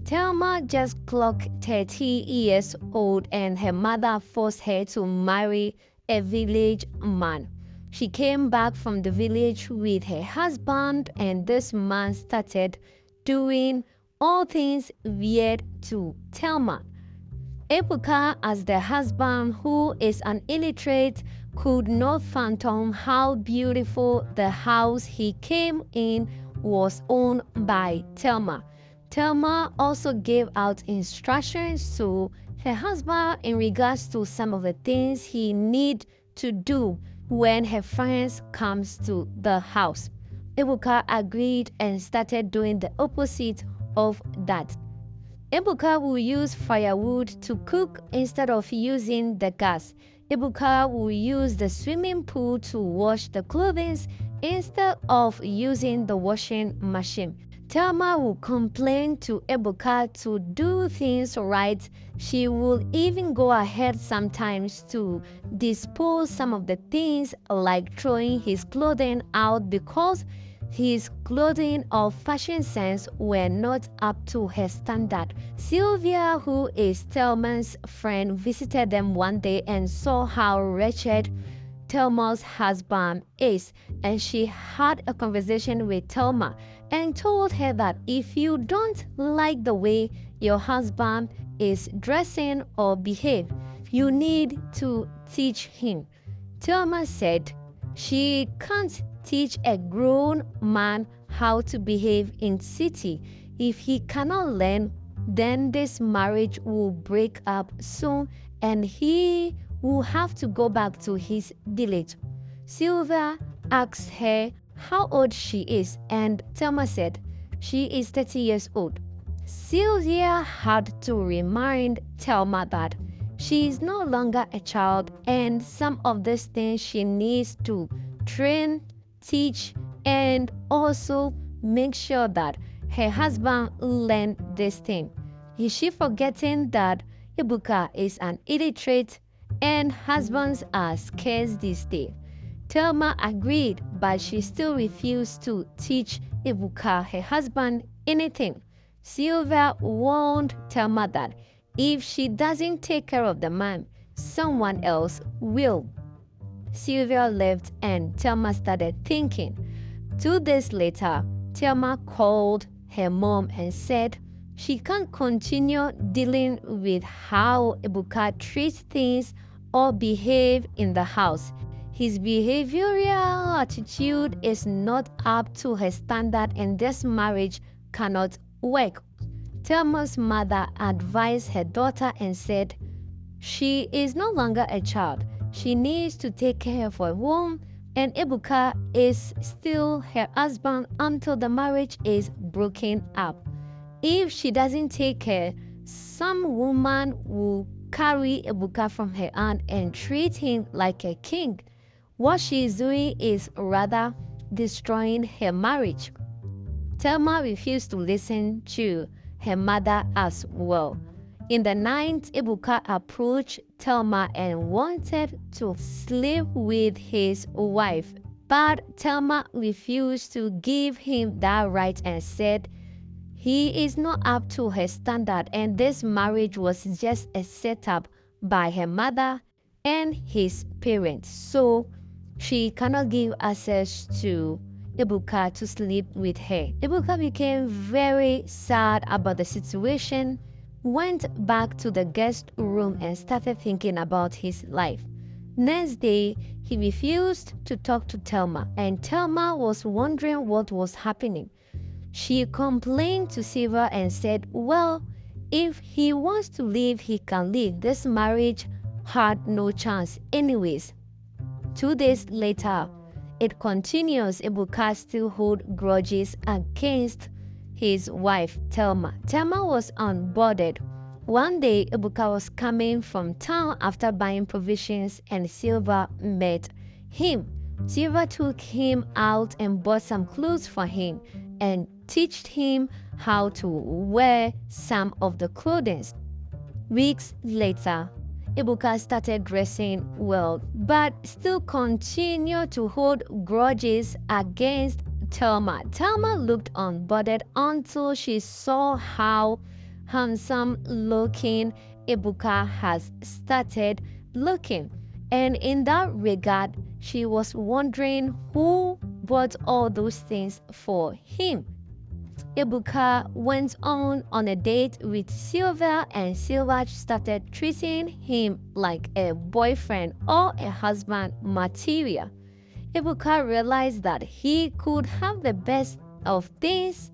Thelma just clocked 30 years old and her mother forced her to marry a village man. She came back from the village with her husband, and this man started doing all things weird to Thelma. Ebuka, as the husband who is an illiterate, could not fathom how beautiful the house he came in was owned by Thelma. Thelma also gave out instructions to her husband in regards to some of the things he need to do when her friends comes to the house. Ebuka agreed and started doing the opposite of that. Ebuka will use firewood to cook instead of using the gas. Ebuka will use the swimming pool to wash the clothing instead of using the washing machine. Thelma will complain to Ebuka to do things right. She will even go ahead sometimes to dispose some of the things, like throwing his clothing out because his clothing or fashion sense were not up to her standard. Sylvia, who is Thelma's friend, visited them one day and saw how wretched Thelma's husband is, and she had a conversation with Thelma and told her that if you don't like the way your husband is dressing or behave, you need to teach him. Thelma said she can't teach a grown man how to behave in city. If he cannot learn, then this marriage will break up soon and he will have to go back to his village. Sylvia asked her how old she is, and Thelma said she is 30 years old. Sylvia had to remind Thelma that she is no longer a child and some of these things she needs to train, teach, and also make sure that her husband learn this thing. Is she forgetting that Ebuka is an illiterate and husbands are scarce these days? Thelma agreed, but she still refused to teach Ebuka, her husband, anything. Sylvia warned Thelma that if she doesn't take care of the man, someone else will. Sylvia left and Thelma started thinking. 2 days later, Thelma called her mom and said she can't continue dealing with how Ebuka treats things or behave in the house. His behavioral attitude is not up to her standard and this marriage cannot work. Thelma's mother advised her daughter and said she is no longer a child. She needs to take care of her womb and Ebuka is still her husband until the marriage is broken up. If she doesn't take care, some woman will carry Ebuka from her hand and treat him like a king. What she is doing is rather destroying her marriage. Thelma refused to listen to her mother as well. In the night, Ebuka approached Thelma and wanted to sleep with his wife, but Thelma refused to give him that right and said he is not up to her standard and this marriage was just a setup by her mother and his parents, so she cannot give access to Ebuka to sleep with her. Ebuka became very sad about the situation, went back to the guest room and started thinking about his life. Next day, he refused to talk to Thelma, and Thelma was wondering what was happening. She complained to Silver and said, well, if he wants to leave, he can leave. This marriage had no chance anyways. 2 days later, it continues. Ebuka still hold grudges against his wife, Thelma. Thelma was unbothered. One day, Ebuka was coming from town after buying provisions and Silver met him. Silver took him out and bought some clothes for him and taught him how to wear some of the clothing. Weeks later, Ebuka started dressing well, but still continued to hold grudges against Thelma. Thelma looked unbothered until she saw how handsome looking Ebuka has started looking. And in that regard, she was wondering who bought all those things for him. Ebuka went on a date with Silva, and Silva started treating him like a boyfriend or a husband material. Ebuka realized that he could have the best of things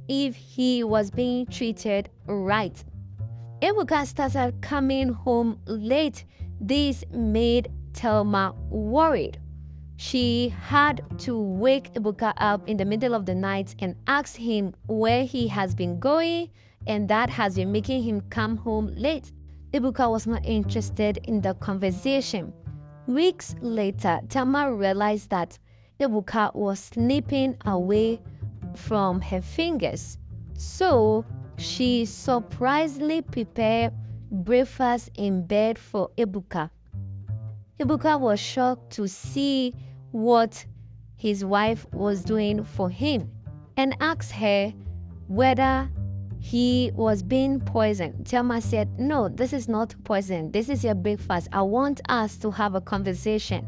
if he was being treated right. Ebuka started coming home late. This made Thelma worried. She had to wake Ebuka up in the middle of the night and ask him where he has been going, and that has been making him come home late. Ebuka was not interested in the conversation. Weeks later, Thelma realized that Ebuka was slipping away from her fingers. So she surprisingly prepared breakfast in bed for Ebuka. Ebuka was shocked to see what his wife was doing for him and asked her whether he was being poisoned. Thelma said, "No, this is not poison. This is your breakfast. I want us to have a conversation."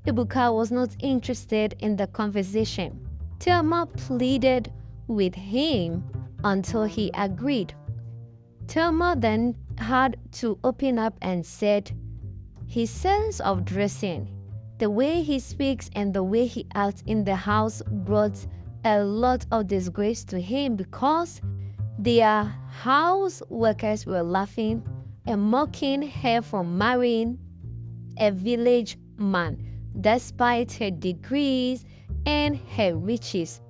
Ebuka was not interested in the conversation. Thelma pleaded with him until he agreed. Thelma then had to open up and said his sense of dressing, the way he speaks and the way he acts in the house brought a lot of disgrace to him because their house workers were laughing and mocking her for marrying a village man despite her degrees and her riches.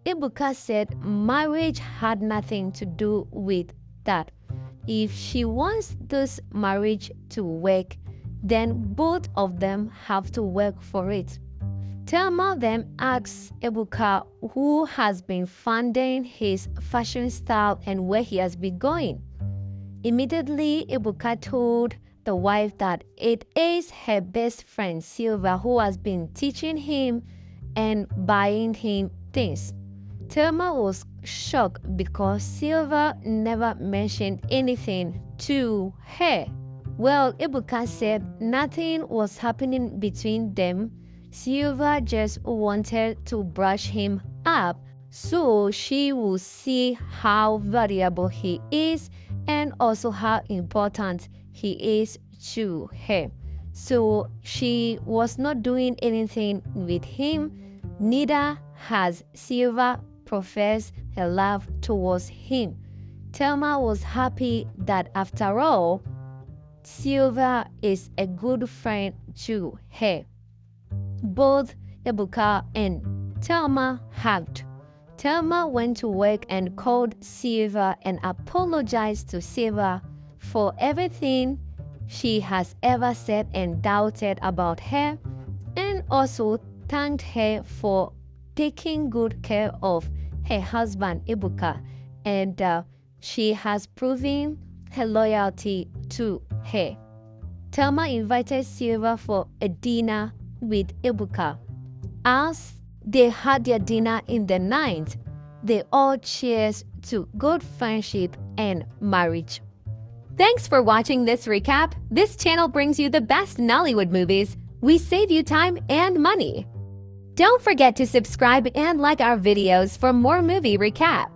Ebuka said marriage had nothing to do with that. If she wants this marriage to work, then both of them have to work for it. Thelma then asks Ebuka who has been funding his fashion style and where he has been going. Immediately, Ebuka told the wife that it is her best friend Silva who has been teaching him and buying him things. Thelma was shocked because Silva never mentioned anything to her. Well, Ebuka said nothing was happening between them. Silva just wanted to brush him up so she would see how valuable he is and also how important he is to her. So she was not doing anything with him. Neither has Silva professed her love towards him. Thelma was happy that after all, Silva is a good friend to her. Both Ebuka and Thelma hugged. Thelma went to work and called Silva and apologized to Silva for everything she has ever said and doubted about her, and also thanked her for taking good care of her husband Ebuka, and she has proven her loyalty to her. Thelma invited Silva for a dinner with Ebuka. As they had their dinner in the night, they all cheers to good friendship and marriage. Thanks for watching this recap. This channel brings you the best Nollywood movies. We save you time and money. Don't forget to subscribe and like our videos for more movie recaps.